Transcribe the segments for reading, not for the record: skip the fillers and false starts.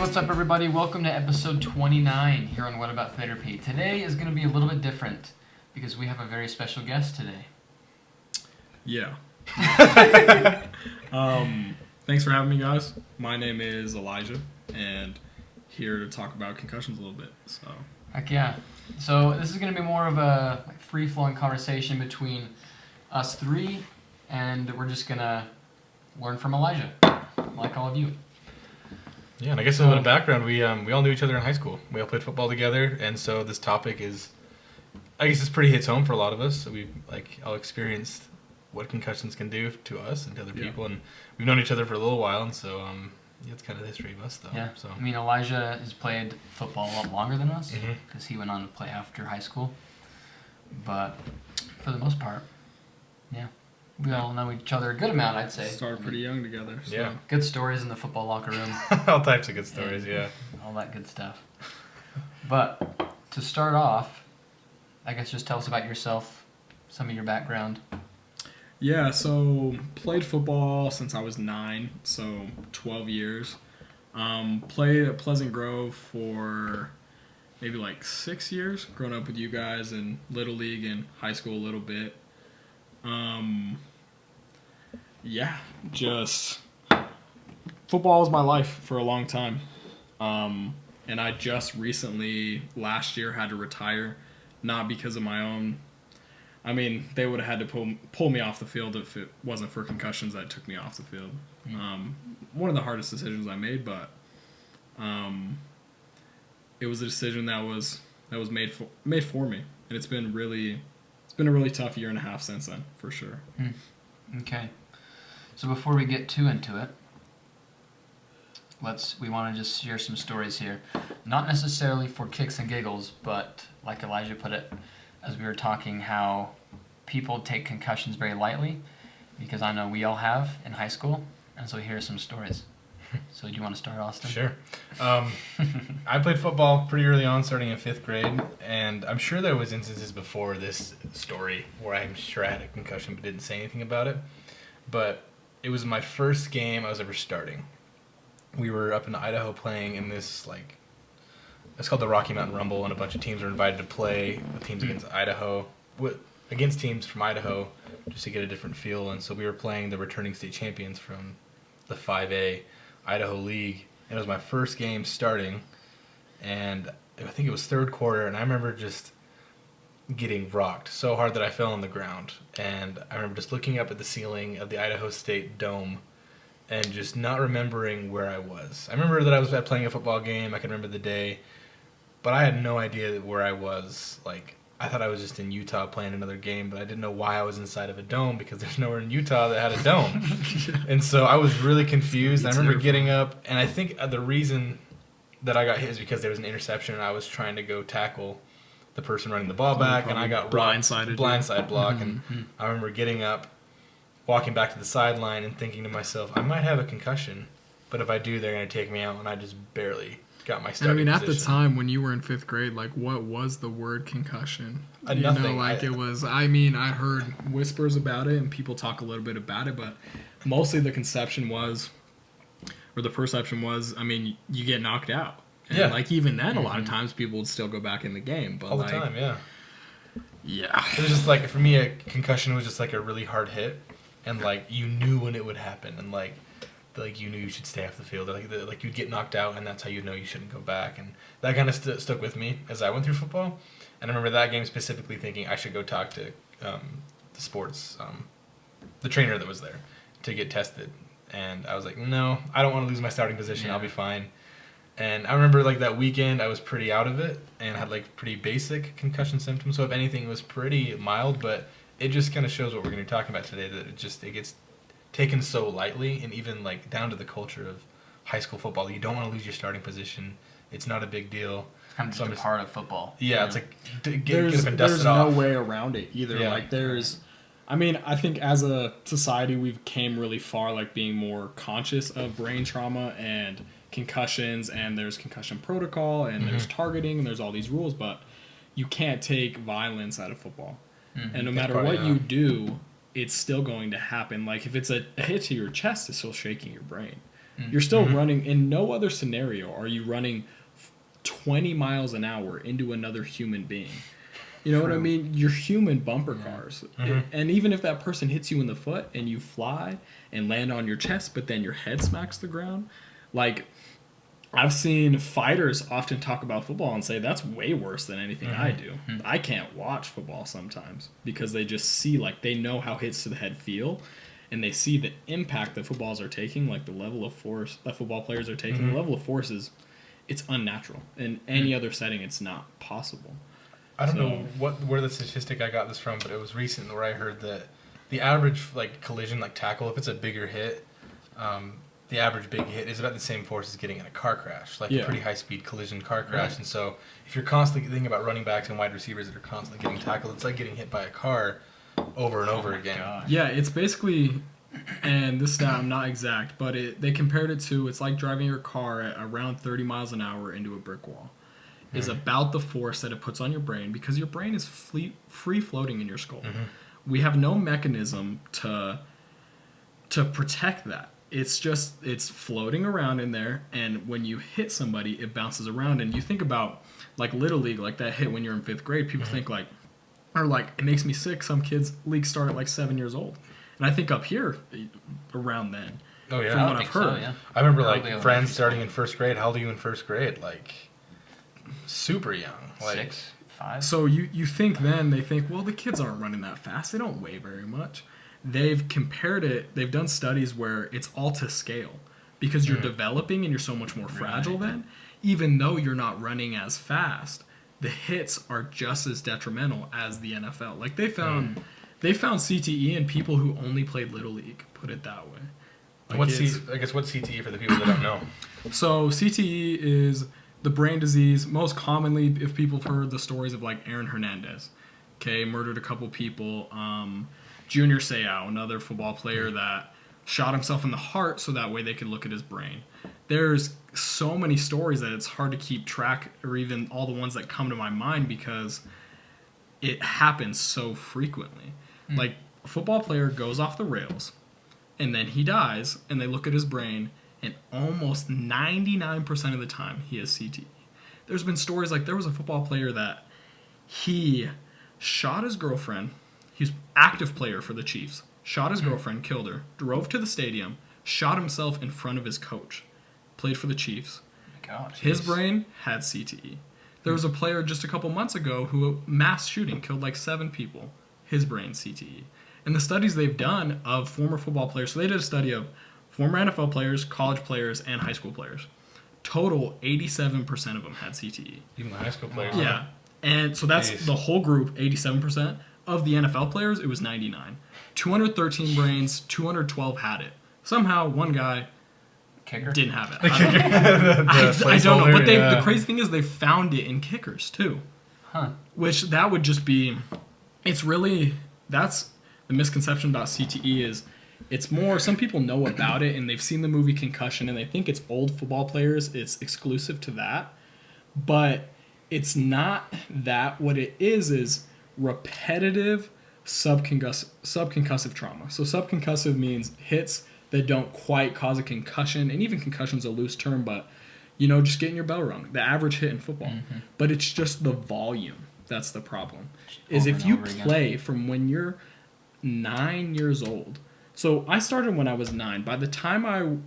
what's up, everybody? Welcome to episode 29 here on What About Therapy. Today is going to be a little bit different because we have a very special guest today. Yeah. Thanks for having me, guys. My name is Elijah, and here to talk about concussions a little bit. So. Heck yeah. So this is going to be more of a free-flowing conversation between us three, and we're just going to learn from Elijah, like all of you. Yeah, and I guess a little bit of background, we all knew each other in high school. We all played football together, and so this topic is, I guess it's pretty hits home for a lot of us. So we've all experienced what concussions can do to us and to other people, and we've known each other for a little while, and so it's kind of the history of us, though. Yeah, so. I mean, Elijah has played football a lot longer than us because he went on to play after high school, but for the most part, yeah. We all know each other a good amount, I'd say. Started pretty young together. So. Yeah. Good stories in the football locker room. All types of good stories, yeah. All that good stuff. But to start off, I guess just tell us about yourself, some of your background. Yeah, so played football since I was 9, so 12 years. Played at Pleasant Grove for maybe 6 years, growing up with you guys in Little League and high school a little bit. Yeah, just football was my life for a long time. And I just recently, last year, had to retire, not because of my own. I mean, they would have had to pull me off the field if it wasn't for concussions that took me off the field. One of the hardest decisions I made, but it was a decision that was made for me, and it's been a really tough year and a half since then, for sure. Okay. So before we get too into it, we want to just share some stories here. Not necessarily for kicks and giggles, but like Elijah put it, as we were talking, how people take concussions very lightly, because I know we all have in high school, and so here are some stories. So do you want to start, Austin? Sure. I played football pretty early on, starting in 5th grade, and I'm sure there was instances before this story where I'm sure I had a concussion but didn't say anything about it. But it was my first game I was ever starting. We were up in Idaho playing in this, it's called the Rocky Mountain Rumble, and a bunch of teams were invited to play with teams against teams from Idaho, just to get a different feel. And so we were playing the returning state champions from the 5A Idaho League, and it was my first game starting, and I think it was 3rd quarter, and I remember just getting rocked so hard that I fell on the ground, and I remember just looking up at the ceiling of the Idaho State Dome and just not remembering where I was. I remember that I was playing a football game, I can remember the day, but I had no idea where I was. I thought I was just in Utah playing another game, but I didn't know why I was inside of a dome, because there's nowhere in Utah that had a dome. And so I was really confused. I remember getting up, and I think the reason that I got hit is because there was an interception, and I was trying to go tackle the person running the ball back, and I got blindside block. And I remember getting up, walking back to the sideline, and thinking to myself, I might have a concussion, but if I do, they're going to take me out, and I just barely got my starting position. At the time when you were in 5th grade, what was the word concussion? Nothing. It was, I heard whispers about it and people talk a little bit about it, but mostly the perception was, you get knocked out. And even then, a lot of times people would still go back in the game. But all the time, yeah. Yeah. It was just for me, a concussion was just a really hard hit, and you knew when it would happen, and you knew you should stay off the field. You'd get knocked out, and that's how you know you shouldn't go back. And that kind of stuck with me as I went through football. And I remember that game specifically thinking I should go talk to the sports, the trainer that was there, to get tested. And I was like, no, I don't want to lose my starting position. Yeah. I'll be fine. And I remember that weekend I was pretty out of it and had pretty basic concussion symptoms. So if anything, it was pretty mild. But it just kind of shows what we're going to be talking about today, that it gets taken so lightly, and even down to the culture of high school football. You don't want to lose your starting position. It's not a big deal. It's kind of just a part of football. Yeah, it's get up and dust there's it off. No way around it either. Yeah. I think as a society we've came really far, being more conscious of brain trauma and concussions, and there's concussion protocol, and there's targeting, and there's all these rules, but you can't take violence out of football. And no matter what you do, it's still going to happen. If it's a hit to your chest, it's still shaking your brain. You're still running. In no other scenario are you running 20 miles an hour into another human being. You know what I mean? You're human bumper cars. And even if that person hits you in the foot and you fly and land on your chest, but then your head smacks the ground, like, I've seen fighters often talk about football and say, that's way worse than anything I do. I can't watch football sometimes because they just see, like, they know how hits to the head feel, and they see the impact that footballs are taking, like the level of force that football players are taking. The level of force is, it's unnatural. In any other setting, it's not possible. I don't know where the statistic I got this from, but it was recent where I heard that the average like collision, like tackle, if it's a bigger hit, the average big hit is about the same force as getting in a car crash, like a pretty high speed collision car crash. And so if you're constantly thinking about running backs and wide receivers that are constantly getting tackled, it's like getting hit by a car over and over again. Gosh. Yeah, it's basically, and this stat I'm not exact, but they compared it to, it's like driving your car at around 30 miles an hour into a brick wall. Is about the force that it puts on your brain, because your brain is free floating in your skull. We have no mechanism to protect that. It's floating around in there, and when you hit somebody, it bounces around. And you think about like Little League, like that hit when you're in 5th grade, people think like, or like, it makes me sick. Some kids leagues start at like 7 years old, and I think up here around then. Oh yeah, from what I've heard. So, yeah. I remember Probably like over friends 50. starting in 1st grade. How old are you in 1st grade? Like super young. Like 6, 5. So you think then, they think, well, the kids aren't running that fast. They don't weigh very much. They've compared it. They've done studies where it's all to scale, because you're developing and you're so much more fragile then. Even though you're not running as fast, the hits are just as detrimental as the NFL. Like they found CTE in people who only played Little League, put it that way. Like what's CTE for the people that don't know? So CTE is the brain disease. Most commonly, if people have heard the stories of like Aaron Hernandez, murdered a couple people. Junior Seau, another football player that shot himself in the heart so that way they could look at his brain. There's so many stories that it's hard to keep track, or even all the ones that come to my mind, because it happens so frequently. Like, a football player goes off the rails, and then he dies, and they look at his brain, and almost 99% of the time he has CTE. There's been stories like there was a football player that he shot his girlfriend. He's an active player for the Chiefs. Shot his girlfriend, killed her, drove to the stadium, shot himself in front of his coach. Played for the Chiefs. Gosh. His brain had CTE. There was a player just a couple months ago who mass shooting killed like 7 people. His brain CTE. And the studies they've done of former football players, so they did a study of former NFL players, college players, and high school players. Total, 87% of them had CTE. Even the high school players. Yeah. And so that's Jeez. the whole group, 87%. Of the NFL players, it was 99. 213 brains, 212 had it. Somehow, one guy Kicker? didn't have it. I don't know. But placeholder, the crazy thing is they found it in kickers, too. Huh. Which, that would just be... It's really... That's the misconception about CTE is... It's more... Some people know about it, and they've seen the movie Concussion, and they think it's old football players. It's exclusive to that. But it's not that. What it is repetitive subconcussive trauma. So subconcussive means hits that don't quite cause a concussion, and even concussion's a loose term, but just getting your bell rung, the average hit in football. But it's just the volume that's the problem. Is Over if and you over again. play from when you're 9 years old. So I started when I was 9. By the time I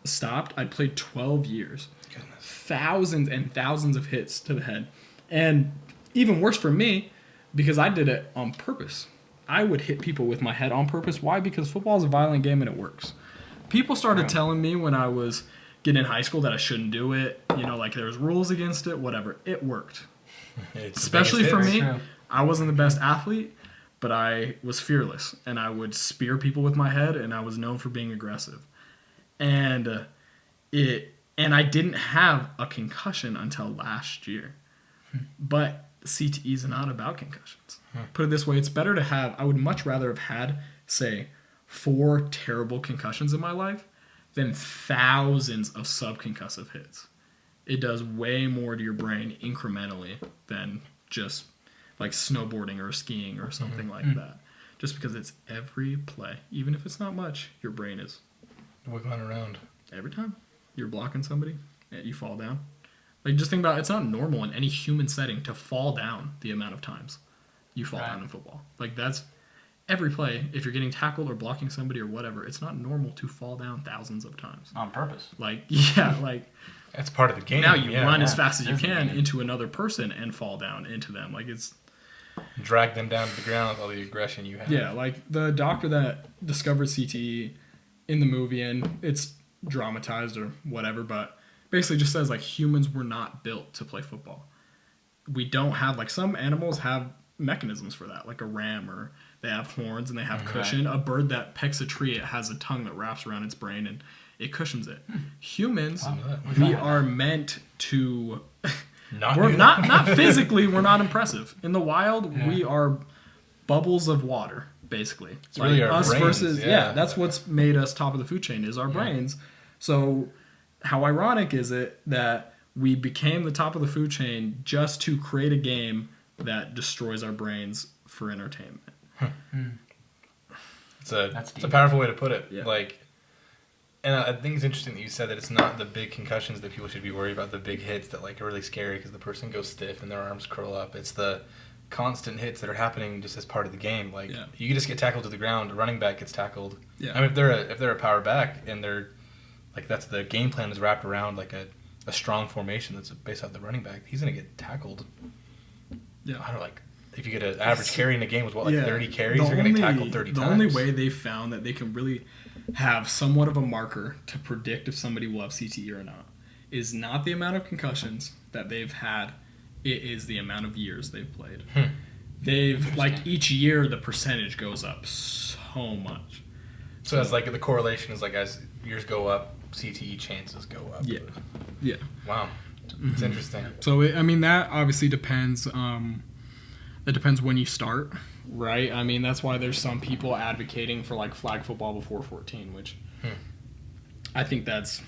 stopped, I played 12 years. Goodness. Thousands and thousands of hits to the head. And even worse for me, because I did it on purpose. I would hit people with my head on purpose. Why? Because football is a violent game and it works. People started telling me when I was getting in high school that I shouldn't do it. Like there's rules against it, whatever. It worked. It's the Especially biggest for hits. me. True. I wasn't the best athlete, but I was fearless. And I would spear people with my head, and I was known for being aggressive. And I didn't have a concussion until last year. But CTE is not about concussions. Put it this way, it's better to have, I would much rather have had, say, 4 terrible concussions in my life than thousands of subconcussive hits. It does way more to your brain incrementally than just like snowboarding or skiing or something like that. Just because it's every play. Even if it's not much, your brain is. Wiggling around. Every time you're blocking somebody, you fall down. Like, just think about it. It's not normal in any human setting to fall down the amount of times you fall down in football. Like, that's every play. If you're getting tackled or blocking somebody or whatever, it's not normal to fall down thousands of times. On purpose. Like, yeah, like... That's part of the game. Now you run as fast as you There's the can game. into another person and fall down into them. Like, it's... Drag them down to the ground with all the aggression you have. Yeah, like the doctor that discovered CTE in the movie, and it's dramatized or whatever, but basically just says, like, humans were not built to play football. We don't have, like, some animals have mechanisms for that, like a ram, or they have horns and they have cushion. A bird that pecks a tree, it has a tongue that wraps around its brain and it cushions it. Humans, we are meant to... not physically, we're not impressive. In the wild, we are bubbles of water, basically. It's really our us brains, versus yeah. that's what's made us top of the food chain is our brains. So how ironic is it that we became the top of the food chain just to create a game that destroys our brains for entertainment? It's a powerful way to put it. Yeah. Like, and I think it's interesting that you said that it's not the big concussions that people should be worried about, the big hits that like are really scary because the person goes stiff and their arms curl up. It's the constant hits that are happening just as part of the game. Like you can just get tackled to the ground. A running back gets tackled. Yeah. I mean, if they're a power back and they're like that's the game plan is wrapped around like a strong formation that's based off the running back. He's gonna get tackled. Yeah. I don't know, like. If you get an average carry in a game with 30 carries, you're going to get tackled 30 times. The only way they've found that they can really have somewhat of a marker to predict if somebody will have CTE or not is not the amount of concussions that they've had. It is the amount of years they've played. They've, like, each year the percentage goes up so much. So that's like the correlation is like as years go up, CTE chances go up. Yeah. Yeah. Wow. It's interesting. So, I mean, that obviously depends... It depends when you start, right? I mean, that's why there's some people advocating for like flag football before 14, which I think that's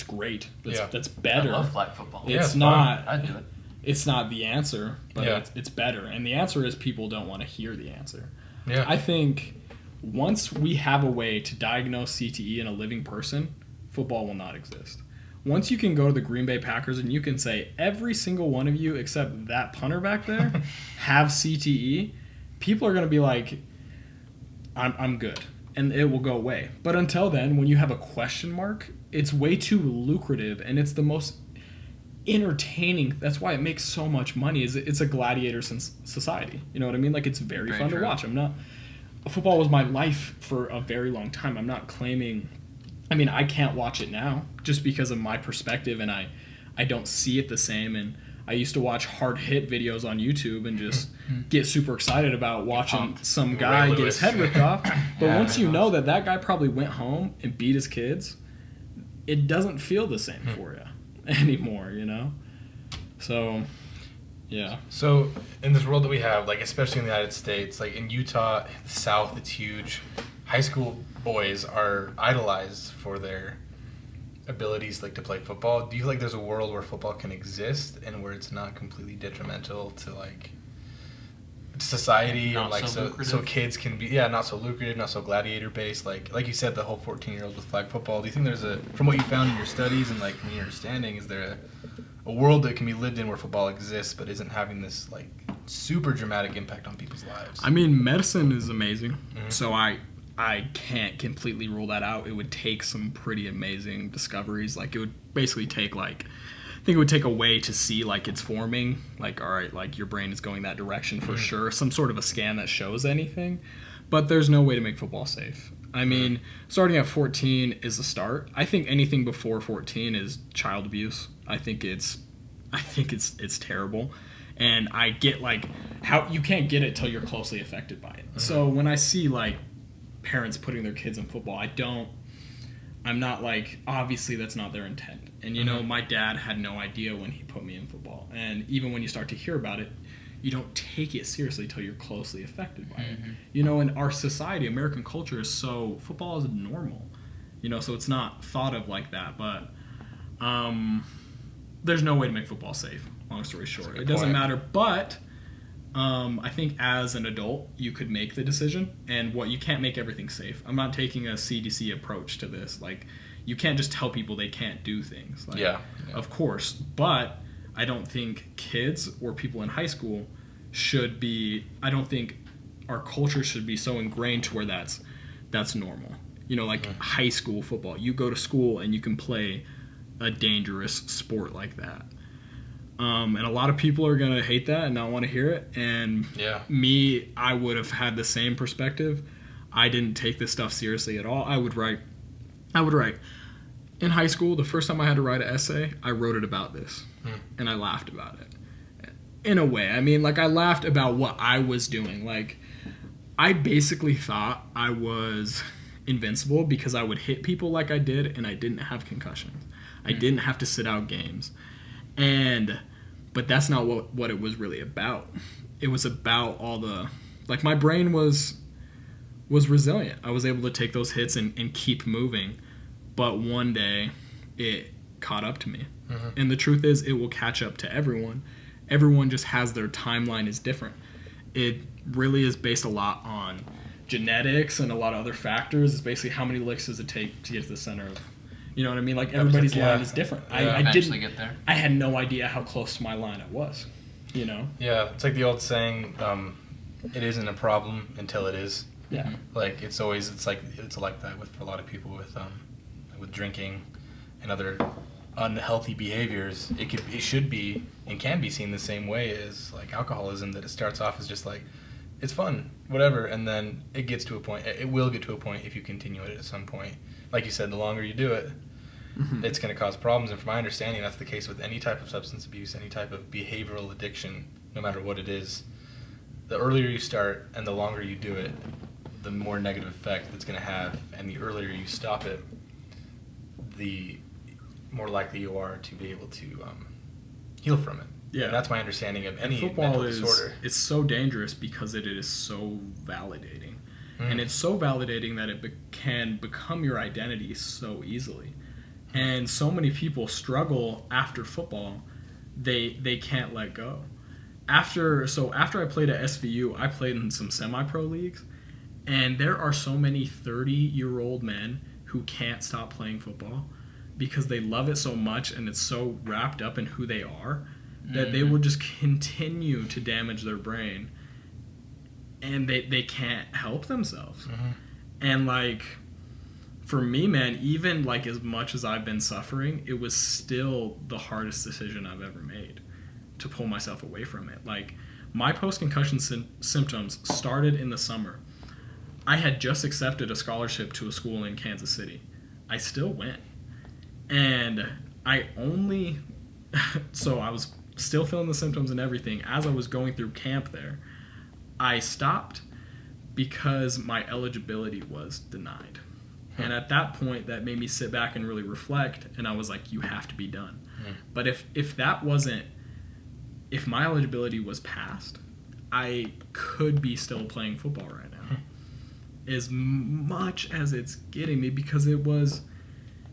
great. That's better. I love flag football. It's not. I do it. It's not the answer, but it's better. And the answer is people don't want to hear the answer. Yeah. I think once we have a way to diagnose CTE in a living person, football will not exist. Once you can go to the Green Bay Packers and you can say every single one of you except that punter back there have CTE, people are going to be like, I'm good. And it will go away. But until then, when you have a question mark, it's way too lucrative and it's the most entertaining. That's why it makes so much money. It's a gladiator society. You know what I mean? Like, it's very fun to watch. Football was my life for a very long time. I'm not claiming... I mean, I can't watch it now just because of my perspective and I don't see it the same. And I used to watch hard hit videos on YouTube and just get super excited about watching some guy get his head ripped off. But once you know that guy probably went home and beat his kids, it doesn't feel the same for you anymore, you know? So, yeah. So, in this world that we have, like, especially in the United States, like in Utah, the South, it's huge. High school boys are idolized for their abilities like to play football. Do you feel like there's a world where football can exist and where it's not completely detrimental to like society and like so kids can be not so lucrative, not so gladiator based, like you said, the whole 14-year-olds with flag football? Do you think there's from what you found in your studies and like from your understanding, is there a world that can be lived in where football exists but isn't having this like super dramatic impact on people's lives? I mean, medicine is amazing. So I can't completely rule that out. It would take some pretty amazing discoveries. Like, it would basically take, like, I think it would take a way to see, like, it's forming. Like, all right, like, your brain is going that direction for sure. Some sort of a scan that shows anything. But there's no way to make football safe. I mean, starting at 14 is a start. I think anything before 14 is child abuse. I think it's terrible. And I get, like, how you can't get it till you're closely affected by it. So when I see, like, parents putting their kids in football, I'm not like, obviously that's not their intent. And you know, my dad had no idea when he put me in football, and even when you start to hear about it, you don't take it seriously till you're closely affected by it. You know, in our society, American culture is so, football is normal, you know, so it's not thought of like that. But there's no way to make football safe, long story short. It doesn't matter. But I think as an adult, you could make the decision, and you can't make everything safe. I'm not taking a CDC approach to this. Like, you can't just tell people they can't do things. Like, Yeah. Of course, but I don't think kids or people in high school should be. I don't think our culture should be so ingrained to where that's normal. You know, like high school football. You go to school and you can play a dangerous sport like that. And a lot of people are going to hate that and not want to hear it. And me, I would have had the same perspective. I didn't take this stuff seriously at all. I would write. In high school, the first time I had to write an essay, I wrote it about this. And I laughed about it. In a way. I mean, like, I laughed about what I was doing. Like, I basically thought I was invincible because I would hit people like I did and I didn't have concussions. I didn't have to sit out games. But that's not what it was really about. It was about all the, like, my brain was resilient. I was able to take those hits and keep moving. But one day it caught up to me. And the truth is, it will catch up to everyone. Everyone just has their timeline is different. It really is based a lot on genetics and a lot of other factors. It's basically how many licks does it take to get to the center of, you know what I mean? Like, everybody's line is different. I Eventually get there. I had no idea how close to my line I was, you know? Yeah, it's like the old saying, it isn't a problem until it is. Yeah. Like, it's like that with a lot of people with drinking and other unhealthy behaviors. It should be and can be seen the same way as like alcoholism, that it starts off as just like, it's fun, whatever, and then it gets to a point. It will get to a point if you continue it at some point. Like you said, the longer you do it, it's going to cause problems. And from my understanding, that's the case with any type of substance abuse, any type of behavioral addiction, no matter what it is. The earlier you start and the longer you do it, the more negative effect it's going to have. And the earlier you stop it, the more likely you are to be able to heal from it. Yeah. And that's my understanding of any football mental disorder. It's so dangerous because it is so validating. And it's so validating that it can become your identity so easily. And so many people struggle after football. They can't let go. After I played at SVU, I played in some semi-pro leagues. And there are so many 30-year-old men who can't stop playing football because they love it so much and it's so wrapped up in who they are that they will just continue to damage their brain. And they can't help themselves. And, like, for me, man, even, like, as much as I've been suffering, it was still the hardest decision I've ever made to pull myself away from it. Like, my post-concussion symptoms started in the summer. I had just accepted a scholarship to a school in Kansas City. I still went. And so I was still feeling the symptoms and everything. As I was going through camp there, I stopped because my eligibility was denied. And at that point, that made me sit back and really reflect, and I was like, you have to be done. But if my eligibility was passed, I could be still playing football right now. As much as it's getting me, because it was,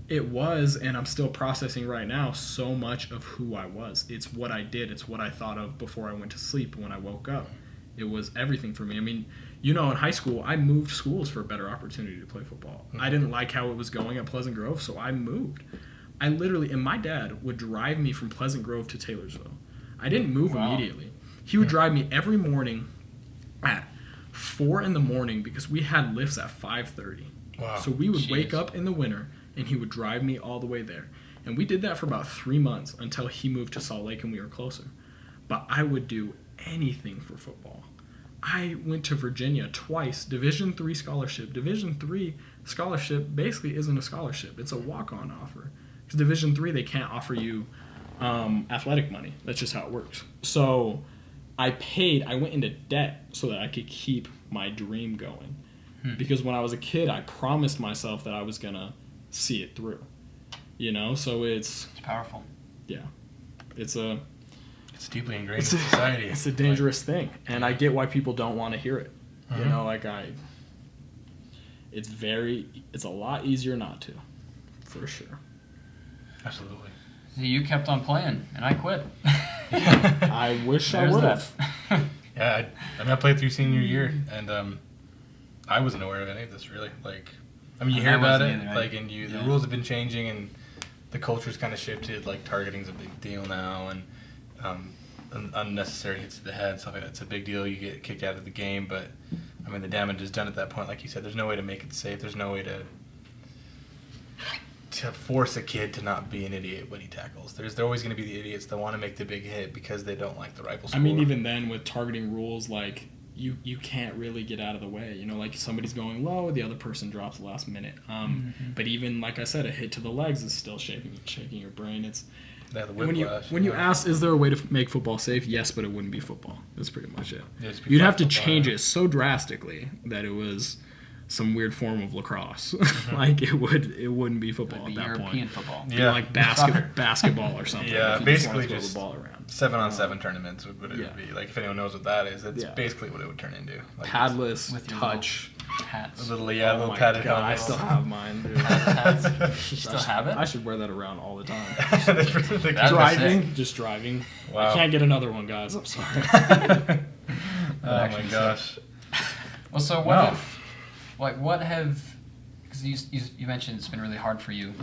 and I'm still processing right now, so much of who I was. It's what I did. It's what I thought of before I went to sleep, when I woke up. It was everything for me. I mean, you know, in high school, I moved schools for a better opportunity to play football. I didn't like how it was going at Pleasant Grove, so I moved. And my dad would drive me from Pleasant Grove to Taylorsville. I didn't move immediately. He would drive me every morning at 4 a.m. because we had lifts at 5:30. Wow. So we would wake up in the winter, and he would drive me all the way there. And we did that for about 3 months until he moved to Salt Lake and we were closer. But I would do anything for football. I went to Virginia twice, Division III scholarship. Division III scholarship basically isn't a scholarship. It's a walk-on offer. Because Division III, they can't offer you athletic money. That's just how it works. So I went into debt so that I could keep my dream going. Because when I was a kid, I promised myself that I was going to see it through. You know, so it's powerful. Yeah. It's deeply ingrained in society. It's a dangerous thing, and I get why people don't want to hear it. You know, like it's a lot easier not to, for sure. Absolutely. See, you kept on playing, and I quit. I wish I would have. Yeah, I played through senior year, and I wasn't aware of any of this really. Like, I mean, you hear I about it, wasn't either. like, and the rules have been changing, and the culture's kind of shifted. Like, targeting's a big deal now, and unnecessary hits to the head and stuff like that. It's a big deal. You get kicked out of the game, but I mean, the damage is done at that point. Like you said, there's no way to make it safe. There's no way to force a kid to not be an idiot when he tackles. There's always going to be the idiots that want to make the big hit because they don't like the rifle score. I mean, even then with targeting rules, like you can't really get out of the way. You know, like somebody's going low, the other person drops the last minute. But even like I said, a hit to the legs is still shaking your brain. It's when you ask, is there a way to make football safe? Yes, but it wouldn't be football. That's pretty much it. You'd have to change it so drastically that it was some weird form of lacrosse. Like it wouldn't be football at that European point. Football. Yeah, like basketball or something. Yeah, basically throw just the ball around. 7-on-7 tournaments would it be. Like, if anyone knows what that is, that's Yeah. basically what it would turn into. Like, Padless with your touch. Hats. little Oh padded God, I helmets. still have mine. Dude. Hats. You still have it? I should wear that around all the time. That's Driving, just driving. Wow. I can't get another one, guys. I'm sorry. Oh my gosh. Well, so what have, because you mentioned it's been really hard for you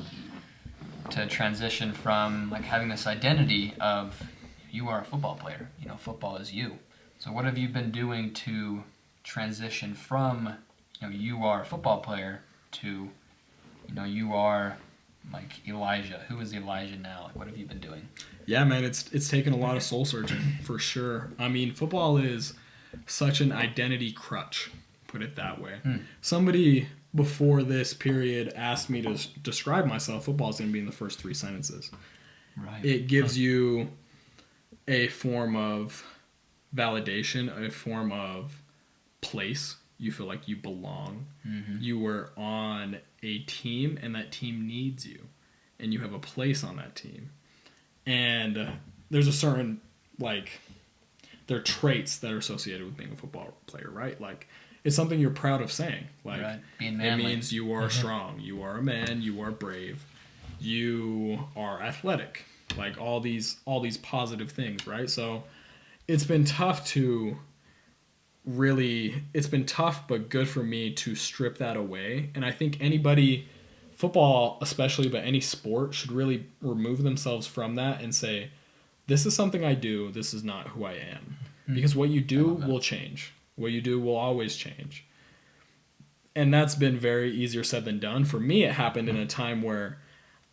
to transition from like having this identity of you are a football player, you know, football is you. So what have you been doing to transition from, you know, you are a football player to, you know, you are like Elijah. Who is Elijah now? Like, what have you been doing? Yeah, man, it's taken a lot of soul searching for sure. I mean, football is such an identity crutch, put it that way. Somebody before this period asked me to describe myself. Football is going to be in the first 3 sentences. Right. It gives you a form of validation, a form of place. You feel like you belong. You were on a team, and that team needs you, and you have a place on that team. And there's a certain, like, there are traits that are associated with being a football player, right? Like, it's something you're proud of saying. Like, Right. Being it manly. means you are strong, you are a man, you are brave, you are athletic. Like, all these positive things, right? So it's been tough but good for me to strip that away. And I think anybody, football especially, but any sport, should really remove themselves from that and say, this is something I do, this is not who I am. Because what you do will change. What you do will always change. And that's been very easier said than done. For me, it happened in a time where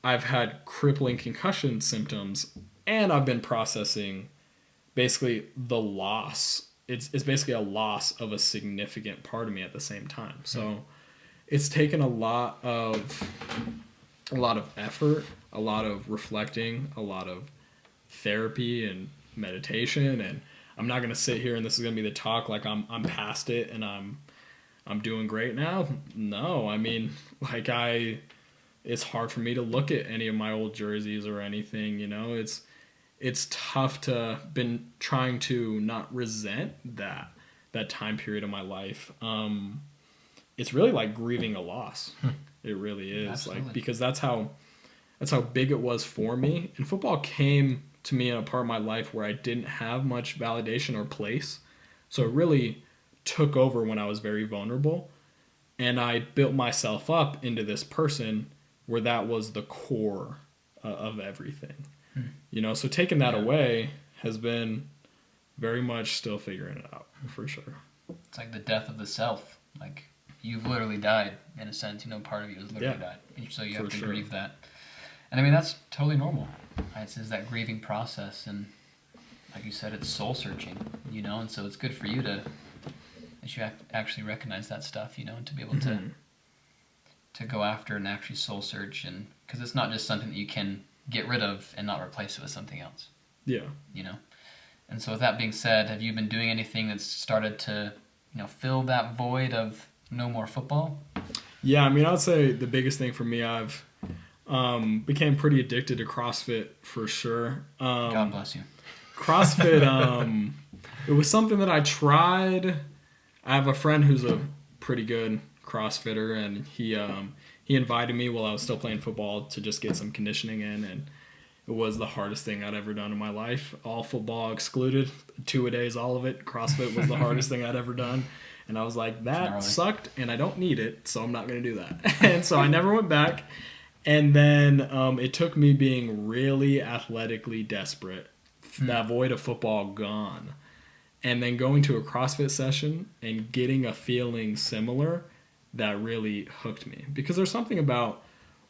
I've had crippling concussion symptoms, and I've been processing basically the loss. It's basically a loss of a significant part of me at the same time. So it's taken a lot of effort, a lot of reflecting, a lot of therapy and meditation. And I'm not going to sit here and this is going to be the talk like I'm past it and I'm doing great now. No, I mean, like it's hard for me to look at any of my old jerseys or anything, you know. It's tough to been trying to not resent that time period of my life. It's really like grieving a loss. It really is. Absolutely. Like, because that's how big it was for me. And football came to me in a part of my life where I didn't have much validation or place. So it really took over when I was very vulnerable. And I built myself up into this person where that was the core of everything. You know, so taking that away has been very much still figuring it out, for sure. It's like the death of the self. Like, you've literally died, in a sense. You know, part of you has literally died. And so you have to grieve that. And I mean, that's totally normal. Right? It's that grieving process. And like you said, it's soul searching, you know? And so it's good for you that you actually recognize that stuff, you know, and to be able to go after and actually soul search. And because it's not just something that you can get rid of and not replace it with something else. Yeah. You know? And so with that being said, have you been doing anything that's started to, you know, fill that void of no more football? Yeah, I mean, I would say the biggest thing for me, I've became pretty addicted to CrossFit for sure. God bless you. CrossFit, it was something that I tried. I have a friend who's a pretty good CrossFitter, and he invited me while I was still playing football to just get some conditioning in, and It was the hardest thing I'd ever done in my life. All football excluded, 2-a-days, all of it. CrossFit was the hardest thing I'd ever done. And I was like, that sucked, and I don't need it, so I'm not going to do that. And so I never went back. And then it took me being really athletically desperate, that void of football gone, and then going to a CrossFit session and getting a feeling similar that really hooked me. Because there's something about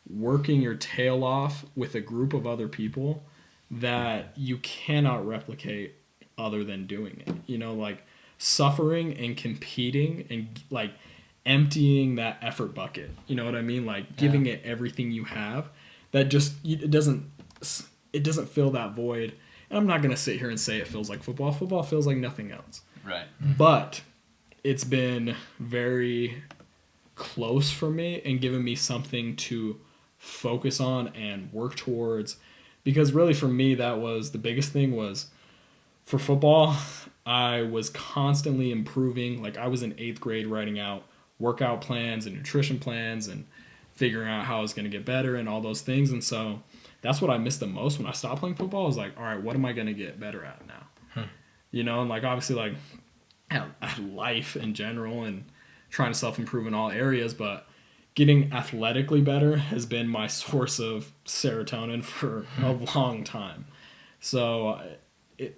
working your tail off with a group of other people that you cannot replicate other than doing it. You know, like suffering and competing and like emptying that effort bucket. You know what I mean? Like giving it everything you have. That just it doesn't fill that void. And I'm not going to sit here and say it feels like football. Football feels like nothing else. Right. But it's been very close for me and given me something to focus on and work towards, because really for me that was the biggest thing. Was for football I was constantly improving. Like I was in 8th grade writing out workout plans and nutrition plans and figuring out how I was going to get better and all those things. And so that's what I missed the most when I stopped playing football. I was like, all right, what am I going to get better at now? You know, and like obviously like at life in general and trying to self-improve in all areas, but getting athletically better has been my source of serotonin for a long time. So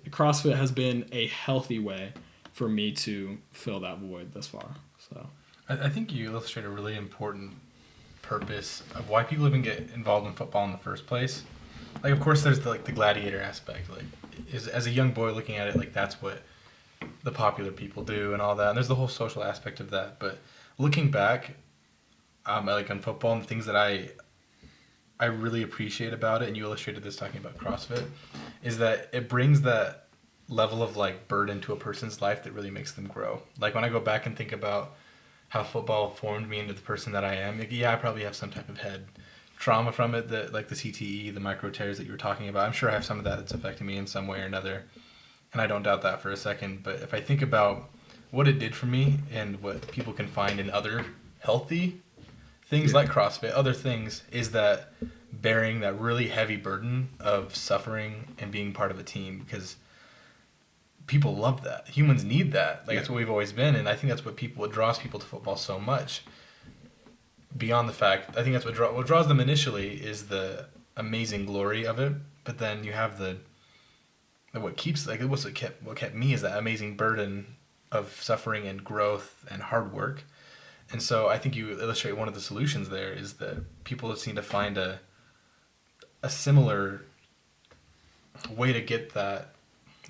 CrossFit has been a healthy way for me to fill that void thus far. So I think you illustrate a really important purpose of why people even get involved in football in the first place. Like, of course, there's the gladiator aspect. Like, as a young boy looking at it, like that's what the popular people do and all that. And there's the whole social aspect of that. But looking back, like on football and the things that I really appreciate about it, and you illustrated this talking about CrossFit, is that it brings that level of like burden to a person's life that really makes them grow. Like when I go back and think about how football formed me into the person that I am, like, yeah, I probably have some type of head trauma from it, that like the CTE, the micro tears that you were talking about. I'm sure I have some of that that's affecting me in some way or another, and I don't doubt that for a second. But if I think about what it did for me and what people can find in other healthy things like CrossFit, other things, is that bearing that really heavy burden of suffering and being part of a team, because people love that. Humans need that. Like that's what we've always been, and I think that's what draws people to football so much. Beyond the fact, I think that's what draws them initially is the amazing glory of it, but then you have what kept me is that amazing burden of suffering and growth and hard work. And so I think you illustrate one of the solutions there is that people seem to find a similar way to get that,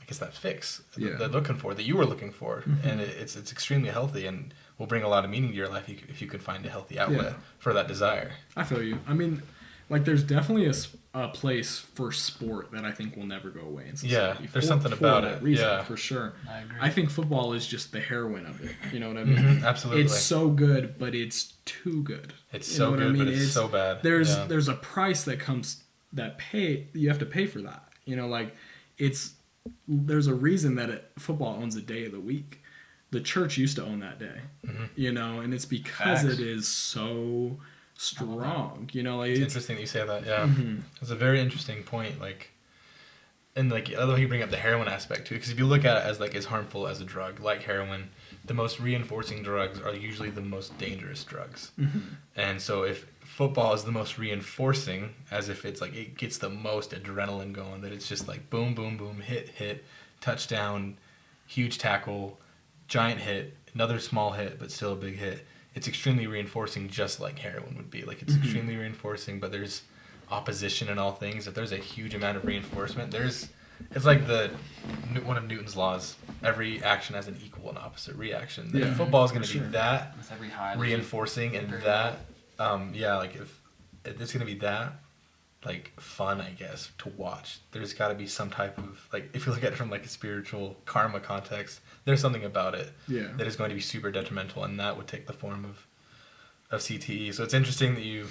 I guess, that fix that they're looking for, that you were looking for. And it's extremely healthy and will bring a lot of meaning to your life if you could find a healthy outlet for that desire. I feel you. I mean, like there's definitely a place for sport that I think will never go away in society. Yeah, there's something about it. Reason, for sure. I agree. I think football is just the heroine of it. You know what I mean? Absolutely. It's so good, but it's too good. It's so good, but it's so bad. There's a price that comes you have to pay for that. You know, like there's a reason that football owns a day of the week. The church used to own that day. You know, and it's because it is so strong. You know, like it's interesting that you say that. Yeah, it's a very interesting point. Like, and like although you bring up the heroin aspect too, because if you look at it as like as harmful as a drug like heroin, the most reinforcing drugs are usually the most dangerous drugs. And so if football is the most reinforcing, as if it's like it gets the most adrenaline going, that it's just like boom, boom, boom, hit, touchdown, huge tackle, giant hit, another small hit, but still a big hit. It's extremely reinforcing, just like heroin would be. Like it's extremely reinforcing, but there's opposition in all things. If there's a huge amount of reinforcement, it's like one of Newton's laws. Every action has an equal and opposite reaction. If football is going to be that reinforcing and that, like if it's going to be that, like fun, I guess, to watch. There's got to be some type of, like, if you look at it from like a spiritual karma context, there's something about it that is going to be super detrimental, and that would take the form of CTE. So it's interesting that you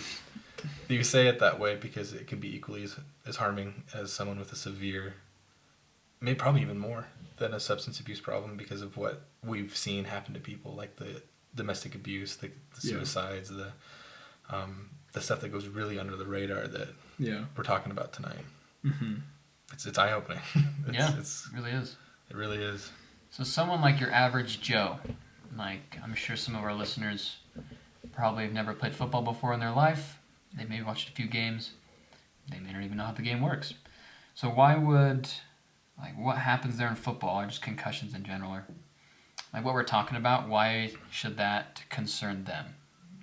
say it that way, because it can be equally as harming as someone with a severe, maybe probably even more than a substance abuse problem, because of what we've seen happen to people, like the domestic abuse, the suicides, the stuff that goes really under the radar that we're talking about tonight. It's eye opening. It really is. It really is. So someone like your average Joe, like I'm sure some of our listeners probably have never played football before in their life. They may have watched a few games. They may not even know how the game works. So why would, like, what happens there in football, or just concussions in general, or like what we're talking about, why should that concern them,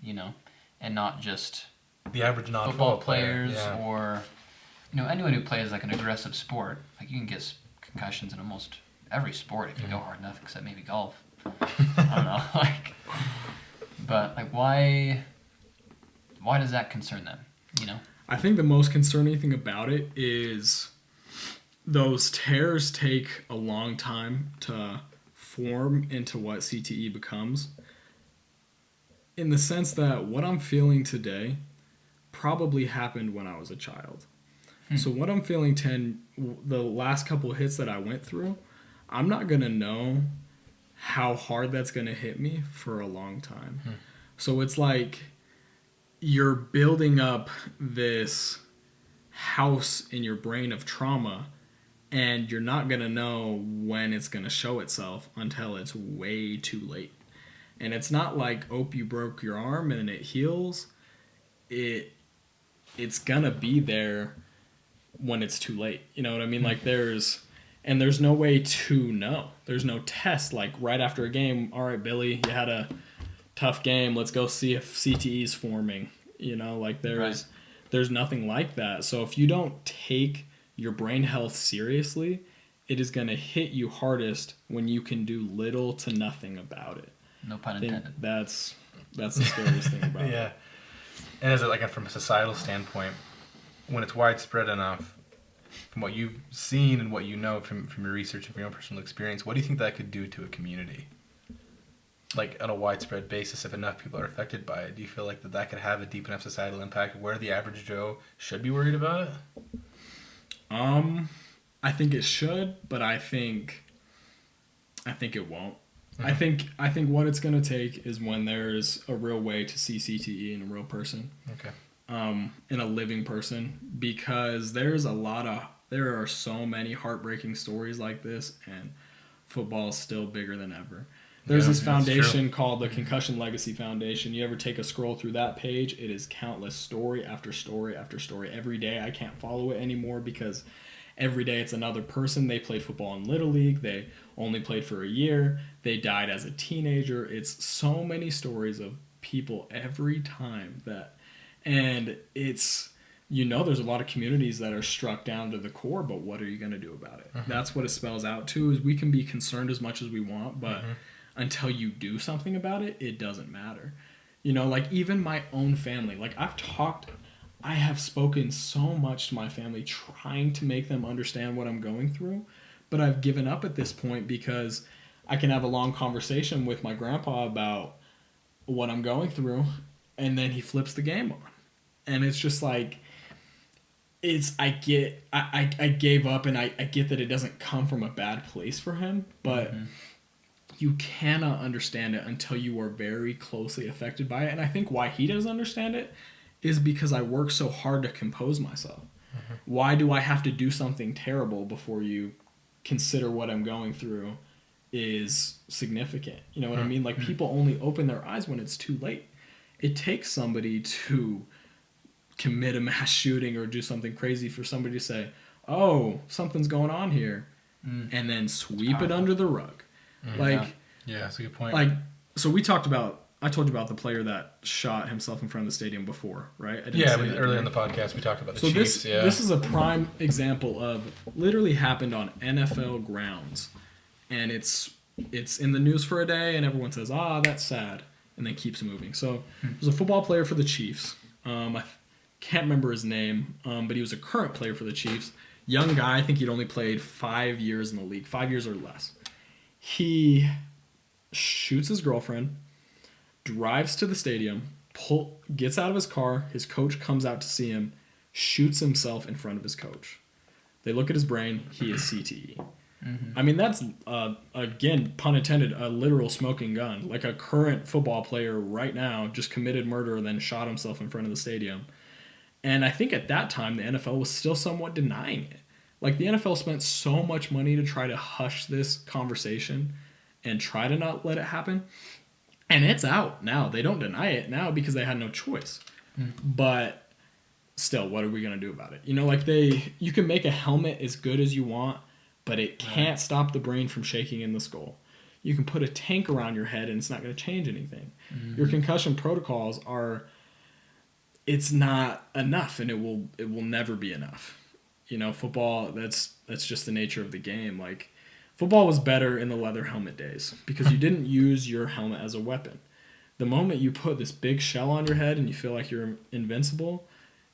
you know, and not just The average football non-football players player. or, you know, anyone who plays like an aggressive sport. Like you can get concussions in almost every sport if you go hard enough, except maybe golf. I don't know, like, but like why does that concern them, you know? I think the most concerning thing about it is those tears take a long time to form into what CTE becomes. In the sense that what I'm feeling today probably happened when I was a child. So what I'm feeling the last couple of hits that I went through, I'm not going to know how hard that's going to hit me for a long time. So it's like you're building up this house in your brain of trauma, and you're not going to know when it's going to show itself until it's way too late. And it's not like, oh, you broke your arm and it heals. It's going to be there when it's too late. You know what I mean? Like there's no way to know. There's no test like right after a game. All right, Billy, you had a tough game. Let's go see if CTE is forming. You know, like there's nothing like that. So if you don't take your brain health seriously, it is going to hit you hardest when you can do little to nothing about it. No pun I think intended. that's the scariest thing about it. Yeah. And as like from a societal standpoint, when it's widespread enough, from what you've seen and what you know from your research and from your own personal experience, what do you think that could do to a community? Like on a widespread basis, if enough people are affected by it, do you feel like that could have a deep enough societal impact where the average Joe should be worried about it? I think it should, but I think it won't. I think what it's going to take is when there's a real way to see CTE in a real person. Okay. In a living person, because there are so many heartbreaking stories like this, and football is still bigger than ever. There's this foundation called the Concussion Legacy Foundation. You ever take a scroll through that page, it is countless story after story after story. Every day I can't follow it anymore because every day it's another person. They played football in Little League. They only played for a year. They died as a teenager. It's so many stories of people every time and it's, there's a lot of communities that are struck down to the core, but what are you going to do about it? That's what it spells out to, is we can be concerned as much as we want, but until you do something about it, it doesn't matter. Like even my own family, like I have spoken so much to my family trying to make them understand what I'm going through, but I've given up at this point because I can have a long conversation with my grandpa about what I'm going through, and then he flips the game on. And it's just like, I gave up, and I get that it doesn't come from a bad place for him, but you cannot understand it until you are very closely affected by it. And I think why he doesn't understand it is because I work so hard to compose myself. Why do I have to do something terrible before you consider what I'm going through is significant? You know what I mean? Like people only open their eyes when it's too late. It takes somebody to commit a mass shooting or do something crazy for somebody to say, oh, something's going on here, and then sweep it under the rug. Yeah, that's a good point. Like, so I told you about the player that shot himself in front of the stadium before, right? Earlier in the podcast we talked about the Chiefs. This is a prime example of literally happened on NFL grounds, and it's in the news for a day, and everyone says, that's sad, and then keeps moving. So there's a football player for the Chiefs. I can't remember his name, but he was a current player for the Chiefs. Young guy, I think he'd only played 5 years in the league, 5 years or less. He shoots his girlfriend, drives to the stadium, gets out of his car, his coach comes out to see him, shoots himself in front of his coach. They look at his brain, he is CTE. I mean, that's, again, pun intended, a literal smoking gun. Like a current football player right now just committed murder and then shot himself in front of the stadium. And I think at that time, the NFL was still somewhat denying it. Like, the NFL spent so much money to try to hush this conversation and try to not let it happen. And it's out now. They don't deny it now because they had no choice. But still, what are we going to do about it? You know, like, you can make a helmet as good as you want, but it can't stop the brain from shaking in the skull. You can put a tank around your head and it's not going to change anything. Your concussion protocols it's not enough, and it will never be enough. You know, football, that's just the nature of the game. Like, football was better in the leather helmet days because you didn't use your helmet as a weapon. The moment you put this big shell on your head and you feel like you're invincible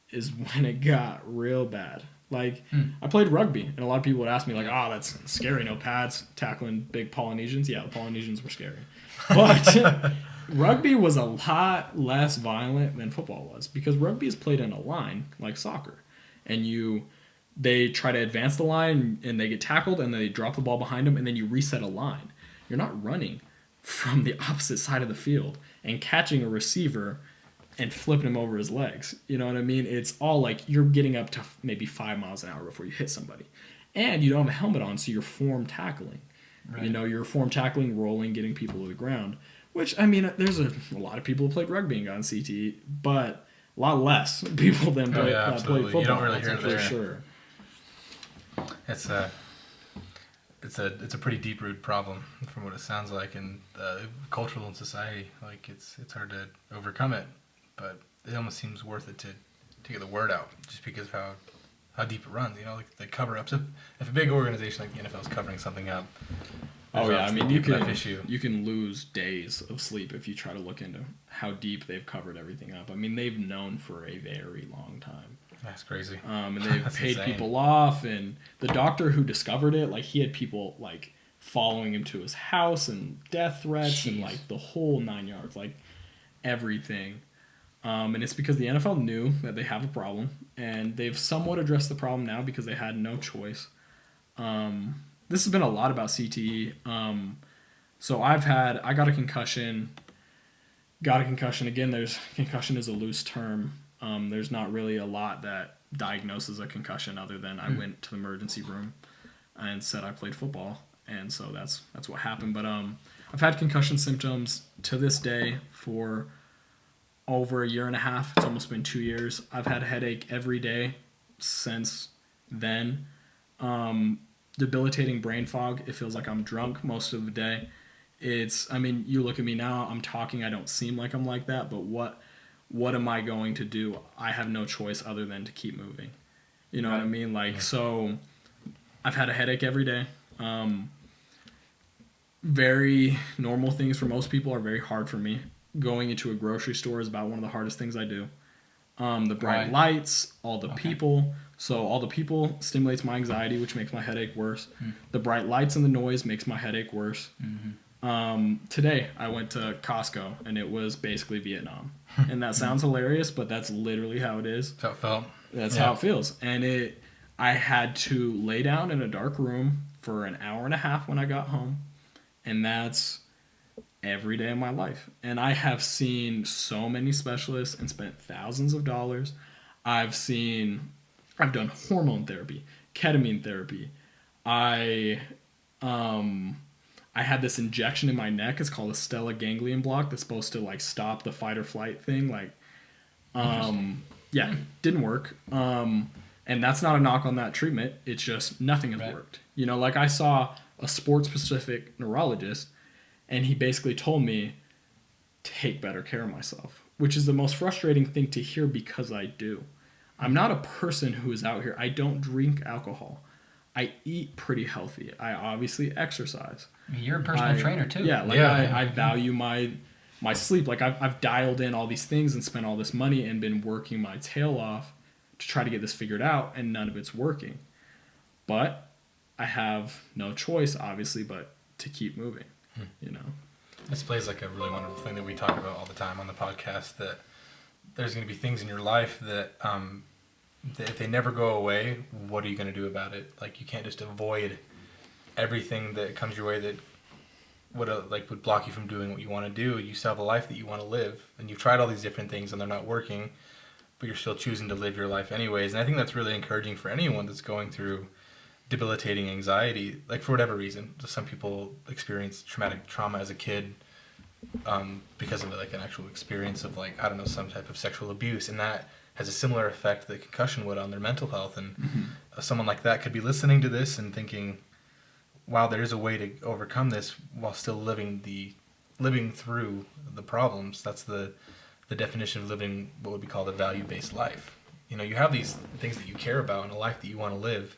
is when it got real bad. Like, I played rugby, and a lot of people would ask me, like, oh, that's scary, no pads, tackling big Polynesians. Yeah, the Polynesians were scary. But rugby was a lot less violent than football was because rugby is played in a line like soccer. And they try to advance the line, and they get tackled, and they drop the ball behind them, and then you reset a line. You're not running from the opposite side of the field and catching a receiver and flipping him over his legs. You know what I mean? It's all like you're getting up to maybe 5 miles an hour before you hit somebody. And you don't have a helmet on, so you're form tackling. Right. You know, you're form tackling, rolling, getting people to the ground. Which, I mean, there's a lot of people who played rugby and got on CTE, but a lot less people than played football. You don't really hear it for there. Sure. It's a pretty deep-rooted problem from what it sounds like, and cultural in society, like it's hard to overcome it, but it almost seems worth it to get the word out just because of how deep it runs. You know, like the cover-ups. If a big organization like the NFL is covering something up, oh yeah, I mean you can lose days of sleep if you try to look into how deep they've covered everything up. I mean, they've known for a very long time. That's crazy. And they've paid insane. people off, and the doctor who discovered it, like, he had people like following him to his house and death threats and like the whole 9 yards, like everything. And it's because the NFL knew that they have a problem, and they've somewhat addressed the problem now because they had no choice. This has been a lot about CTE. So I got a concussion. Again, concussion is a loose term. There's not really a lot that diagnoses a concussion other than I went to the emergency room and said I played football. And so that's what happened. But I've had concussion symptoms to this day for over a year and a half. It's almost been 2 years. I've had a headache every day since then. Debilitating brain fog. It feels like I'm drunk most of the day. You look at me now, I'm talking, I don't seem like I'm like that, but what am I going to do? I have no choice other than to keep moving. You know what I mean? Like, so I've had a headache every day. Very normal things for most people are very hard for me. Going into a grocery store is about one of the hardest things I do. The bright lights, all the people. So all the people stimulates my anxiety, which makes my headache worse. The bright lights and the noise makes my headache worse. Today I went to Costco, and it was basically Vietnam. And that sounds hilarious, but that's literally how it is. That's how it felt. That's how it feels. And I had to lay down in a dark room for an hour and a half when I got home. And that's every day of my life. And I have seen so many specialists and spent thousands of dollars. I've done hormone therapy, ketamine therapy. I had this injection in my neck. It's called a stellate ganglion block that's supposed to like stop the fight or flight thing. Like, didn't work. And that's not a knock on that treatment. It's just nothing has worked. You know, like I saw a sports-specific neurologist, and he basically told me, take better care of myself, which is the most frustrating thing to hear because I do. I'm not a person who is out here. I don't drink alcohol. I eat pretty healthy. I obviously exercise. I mean, you're a personal trainer too. Yeah, I value my sleep. Like I've dialed in all these things and spent all this money and been working my tail off to try to get this figured out, and none of it's working. But I have no choice, obviously, but to keep moving. You know, this plays like a really wonderful thing that we talk about all the time on the podcast, that there's going to be things in your life that if they never go away, what are you going to do about it? Like, you can't just avoid everything that comes your way that would block you from doing what you want to do. You still have a life that you want to live, and you've tried all these different things and they're not working. but you're still choosing to live your life anyways. And I think that's really encouraging for anyone that's going through debilitating anxiety, like for whatever reason. Some people experience traumatic trauma as a kid because of like an actual experience of like, I don't know, some type of sexual abuse, and that has a similar effect that concussion would on their mental health. And someone like that could be listening to this and thinking, wow, there is a way to overcome this while still living through the problems. That's the definition of living what would be called a value-based life. You know, you have these things that you care about in a life that you want to live.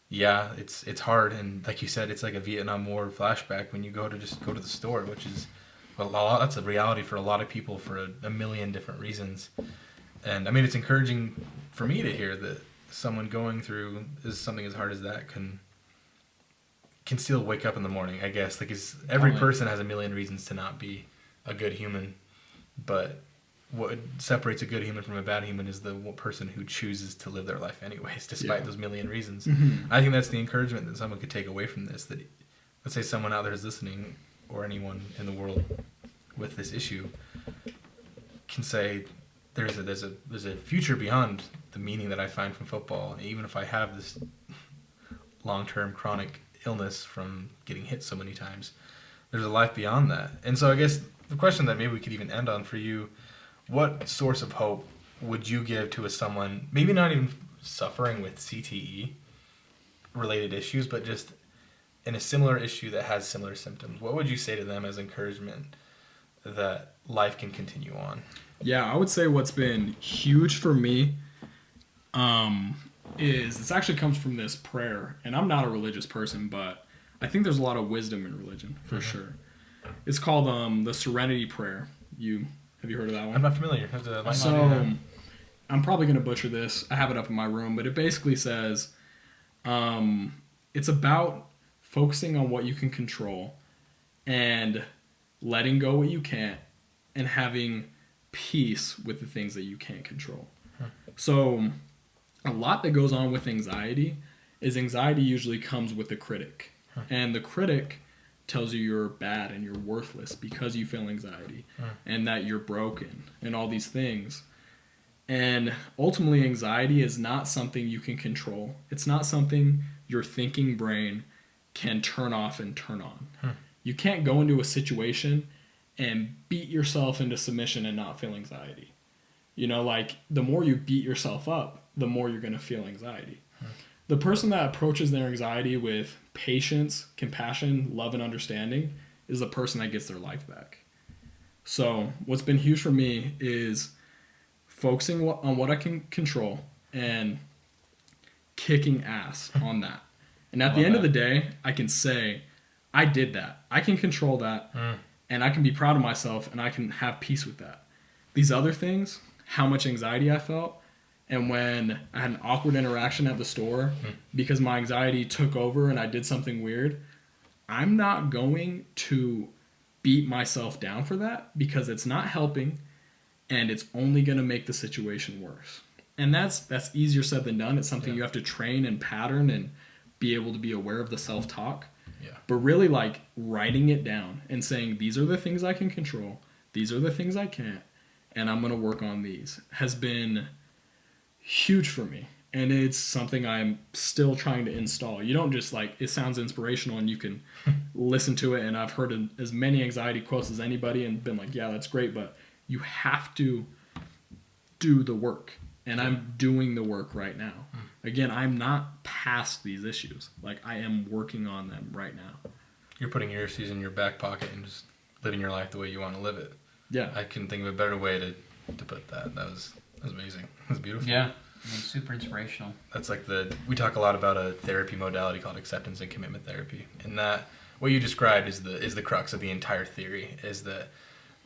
Yeah, it's hard, and like you said, it's like a Vietnam War flashback when you go to the store, which is that's a reality for a lot of people for a million different reasons. And I mean, it's encouraging for me to hear that someone going through something as hard as that can still wake up in the morning, I guess. Like, every person has a million reasons to not be a good human, but what separates a good human from a bad human is the person who chooses to live their life anyways, despite those million reasons. I think that's the encouragement that someone could take away from this, that let's say someone out there is listening, or anyone in the world with this issue can say, there's a future beyond the meaning that I find from football. Even if I have this long-term chronic illness from getting hit so many times, there's a life beyond that. And so I guess the question that maybe we could even end on for you, what source of hope would you give to someone, maybe not even suffering with CTE related issues, but just in a similar issue that has similar symptoms? What would you say to them as encouragement that life can continue on? Yeah, I would say what's been huge for me is this actually comes from this prayer, and I'm not a religious person, but I think there's a lot of wisdom in religion for sure. It's called the Serenity Prayer. Have you heard of that one? I'm not familiar. I'm probably going to butcher this. I have it up in my room, but it basically says it's about focusing on what you can control and letting go what you can't, and having peace with the things that you can't control. So a lot that goes on with anxiety is anxiety usually comes with a critic. And the critic tells you you're bad and you're worthless because you feel anxiety and that you're broken and all these things. And ultimately, anxiety is not something you can control. It's not something your thinking brain can turn off and turn on. You can't go into a situation and beat yourself into submission and not feel anxiety. You know, like, the more you beat yourself up, the more you're going to feel anxiety. The person that approaches their anxiety with patience, compassion, love, and understanding is the person that gets their life back. So what's been huge for me is focusing on what I can control and kicking ass on that. And at the end of the day, I can say, I did that. I can control that, and I can be proud of myself, and I can have peace with that. These other things, how much anxiety I felt, and when I had an awkward interaction at the store because my anxiety took over and I did something weird, I'm not going to beat myself down for that, because it's not helping and it's only going to make the situation worse. And that's easier said than done. It's something you have to train and pattern and be able to be aware of the self-talk. But really, like, writing it down and saying, these are the things I can control, these are the things I can't, and I'm going to work on these, has been huge for me. And it's something I'm still trying to install. You don't just, like, it sounds inspirational and you can listen to it, and I've heard as many anxiety quotes as anybody and been like, yeah, that's great, but you have to do the work. And I'm doing the work right now. Again, I'm not past these issues. Like, I am working on them right now. You're putting your issues in your back pocket and just living your life the way you want to live it. Yeah. I couldn't think of a better way to put that. That was amazing. That was beautiful. Yeah. I mean, super inspirational. That's like we talk a lot about a therapy modality called acceptance and commitment therapy. And that, what you described is the crux of the entire theory, is that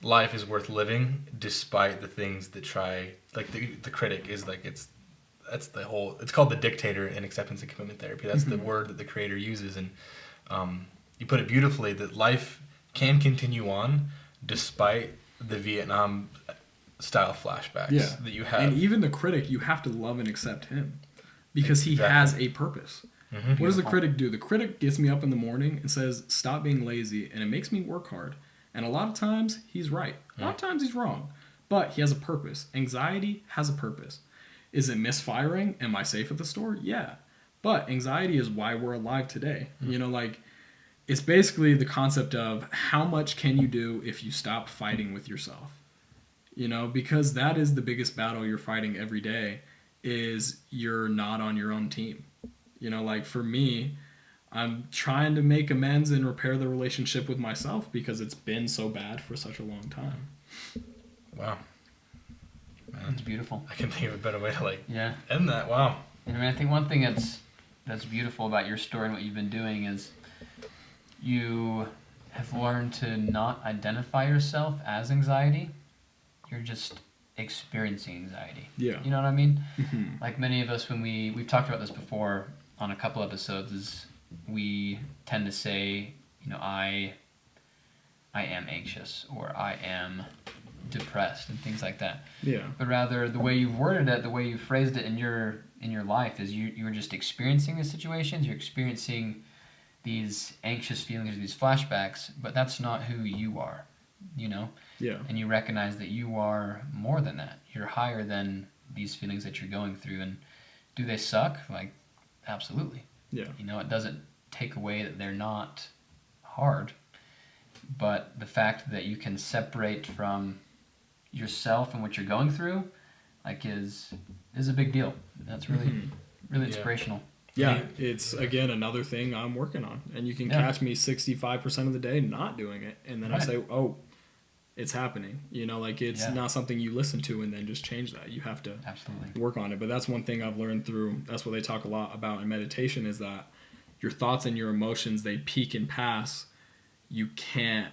life is worth living despite the things that try, like the critic is like, it's called the dictator in acceptance and commitment therapy. That's the word that the creator uses. And you put it beautifully, that life can continue on despite the Vietnam style flashbacks that you have. And even the critic, you have to love and accept him, because he has a purpose. What does the critic do? The critic gets me up in the morning and says, stop being lazy, and it makes me work hard. And a lot of times he's right. A lot of times he's wrong. but he has a purpose. Anxiety has a purpose. Is it misfiring? Am I safe at the store? Yeah. But anxiety is why we're alive today. You know, like, it's basically the concept of how much can you do if you stop fighting with yourself? You know, because that is the biggest battle you're fighting every day, is you're not on your own team. You know, like, for me, I'm trying to make amends and repair the relationship with myself because it's been so bad for such a long time. Wow. Man, It's beautiful. I can think of a better way to Yeah. end that. Wow. And I mean, I think one thing that's beautiful about your story and what you've been doing is you have learned to not identify yourself as anxiety. You're just experiencing anxiety. Yeah. You know what I mean? Mhm. Like many of us, when we've talked about this before on a couple episodes, is we tend to say, you know, I am anxious, or I am depressed, and things like that. Yeah. But rather, the way you've worded it, the way you phrased it in your life, is you're just experiencing the situations. You're experiencing these anxious feelings, or these flashbacks, but that's not who you are. You know. Yeah. And you recognize that you are more than that. You're higher than these feelings that you're going through. And do they suck? Like, absolutely. Yeah. You know, it doesn't take away that they're not hard, but the fact that you can separate from yourself and what you're going through, like, is a big deal. That's really really Yeah. inspirational. Yeah, it's, again, another thing I'm working on. And you can Yeah. catch me 65% of the day not doing it. And then I Right. say, oh, it's happening. You know, like, it's Yeah. not something you listen to and then just change that. You have to Absolutely. work on it. But that's one thing I've learned through, that's what they talk a lot about in meditation, is that your thoughts and your emotions, they peak and pass. You can't,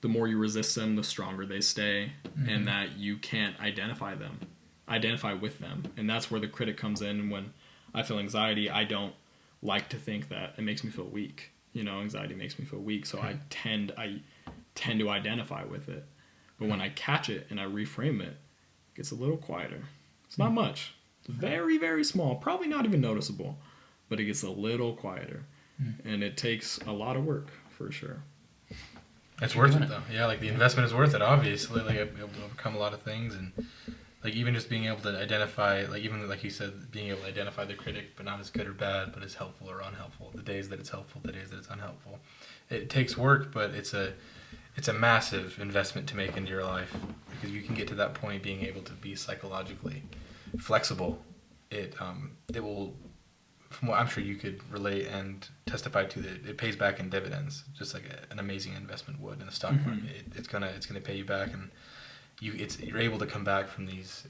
the more you resist them, the stronger they stay. And that you can't identify with them. And that's where the critic comes in. And when I feel anxiety, I don't like to think that it makes me feel weak. You know, anxiety makes me feel weak, so I tend to identify with it. But when I catch it and I reframe it, it gets a little quieter. It's not much. It's very, very small, probably not even noticeable, but it gets a little quieter. And it takes a lot of work, for sure. It's Keep worth doing it, though. Yeah, like, the investment is worth it, obviously. Like, I've been able to overcome a lot of things, and, like, even just being able to identify, like, even like you said, being able to identify the critic, but not as good or bad, but as helpful or unhelpful. The days that it's helpful, the days that it's unhelpful. It takes work, but it's a massive investment to make into your life, because you can get to that point being able to be psychologically flexible. It will, from what I'm sure you could relate and testify to, that it pays back in dividends, just like an amazing investment would in the stock market. It's gonna pay you back, and you're able to come back from these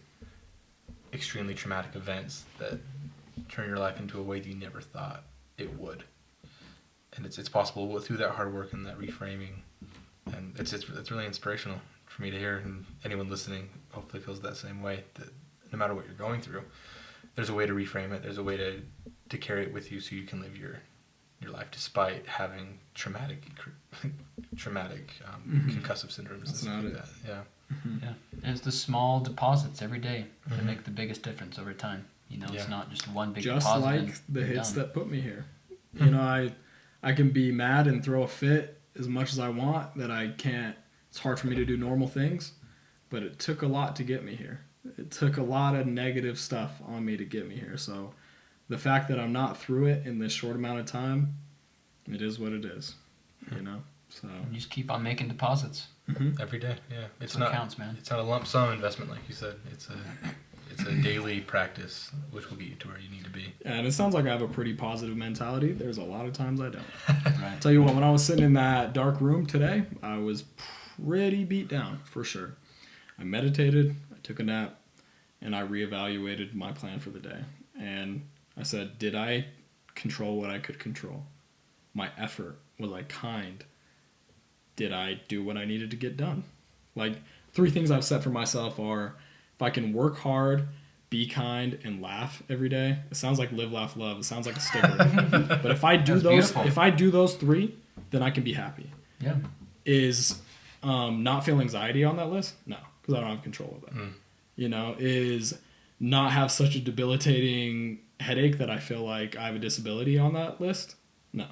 extremely traumatic events that turn your life into a way that you never thought it would. And it's possible through that hard work and that reframing, and it's really inspirational for me to hear, and anyone listening hopefully feels that same way, that no matter what you're going through, there's a way to reframe it. There's a way to carry it with you, so you can live your life despite having traumatic concussive syndromes and stuff like that. Yeah. Yeah. And it's the small deposits every day that make the biggest difference over time. You know, it's not just one big Just deposit. like and the you're hits done. that put me here. You know, I can be mad and throw a fit as much as I want, that I can't, it's hard for me to do normal things, but it took a lot to get me here. It took a lot of negative stuff on me to get me here. So the fact that I'm not through it in this short amount of time, it is what it is, you know? So You just keep on making deposits. Every day. Yeah. That's what counts, man. It's not a lump sum investment, like you said. It's a daily practice, which will get you to where you need to be. and it sounds like I have a pretty positive mentality. There's a lot of times I don't. Right. Tell you what, when I was sitting in that dark room today, I was pretty beat down, for sure. I meditated, I took a nap, and I reevaluated my plan for the day. And I said, did I control what I could control? My effort, was I kind? Did I do what I needed to get done? Like, 3 things I've set for myself are, if I can work hard, be kind, and laugh every day. It sounds like live, laugh, love. It sounds like a sticker. But if I do That's those 3, then I can be happy. Yeah. Is not feel anxiety on that list? No, because I don't have control of that. You know, is not have such a debilitating headache that I feel like I have a disability on that list? No,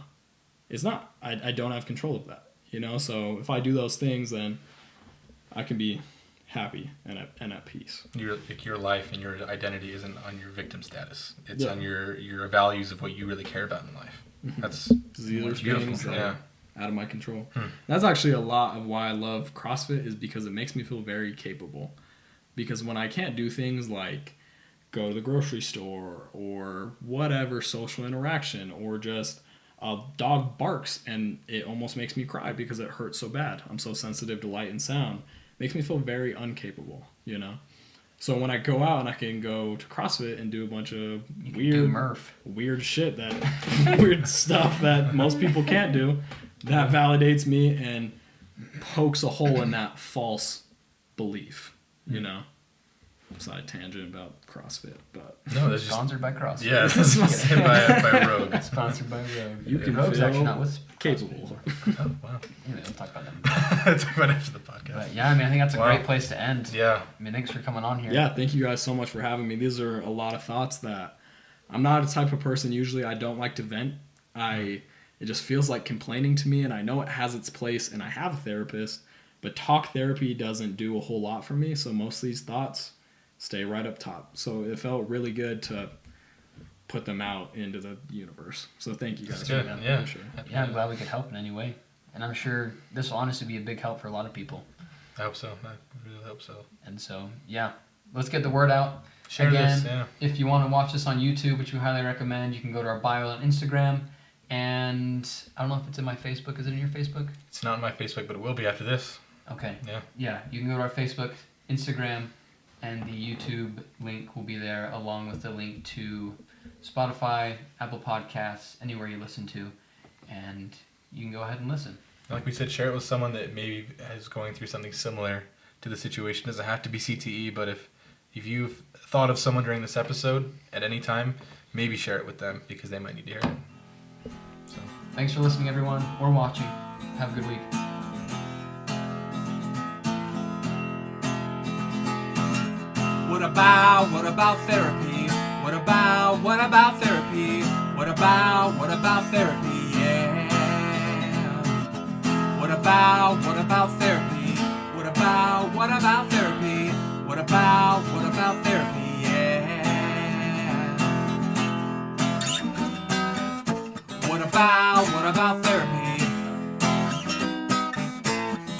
it's not. I don't have control of that. You know, so if I do those things, then I can be happy and at peace. Your life and your identity isn't on your victim status. It's Yeah. on your values of what you really care about in life. That's These are beautiful. things that Yeah. are out of my control. That's actually a lot of why I love CrossFit, is because it makes me feel very capable. Because when I can't do things like go to the grocery store or whatever social interaction, or just a dog barks and it almost makes me cry because it hurts so bad. I'm so sensitive to light and sound. Makes me feel very uncapable, you know? So when I go out and I can go to CrossFit and do a bunch of Do Murph. weird shit, that weird stuff that most people can't do, that validates me and pokes a hole in that false belief, you know? Side tangent about CrossFit, but No, that's just Sponsored by CrossFit. yeah. That's sponsored by Rogue. Sponsored by Rogue. you can Rogue's feel actually not with capable. Oh wow. Anyway, we'll talk about that. Talk about it after the podcast. But yeah, I mean, I think that's a Wow. great place to end. Yeah. I mean, thanks for coming on here. Yeah, thank you guys so much for having me. These are a lot of thoughts that I'm not a type of person, usually I don't like to vent. It just feels like complaining to me, and I know it has its place, and I have a therapist, but talk therapy doesn't do a whole lot for me, so most of these thoughts stay right up top. So it felt really good to put them out into the universe. So thank you guys That's for good. that. Yeah. For sure. Yeah, I'm glad we could help in any way. And I'm sure this will honestly be a big help for a lot of people. I hope so. I really hope so. And so, yeah, let's get the word out. Share Again, this. Yeah. if you want to watch this on YouTube, which we highly recommend, you can go to our bio on Instagram. And I don't know if it's in my Facebook. Is it in your Facebook? It's not on my Facebook, but it will be after this. Okay. Yeah. Yeah, you can go to our Facebook, Instagram, and the YouTube link will be there, along with the link to Spotify, Apple Podcasts, anywhere you listen to. And you can go ahead and listen. Like we said, share it with someone that maybe is going through something similar to the situation. It doesn't have to be CTE, but if you've thought of someone during this episode at any time, maybe share it with them because they might need to hear it. So. Thanks for listening, everyone, or watching. Have a good week. What about therapy? What about therapy? What about therapy? Yeah. What about therapy? What about therapy? What about therapy? Yeah. What about therapy?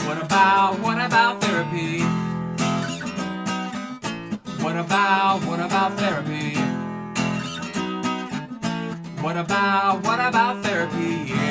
What about therapy? What about therapy? What about therapy? Yeah.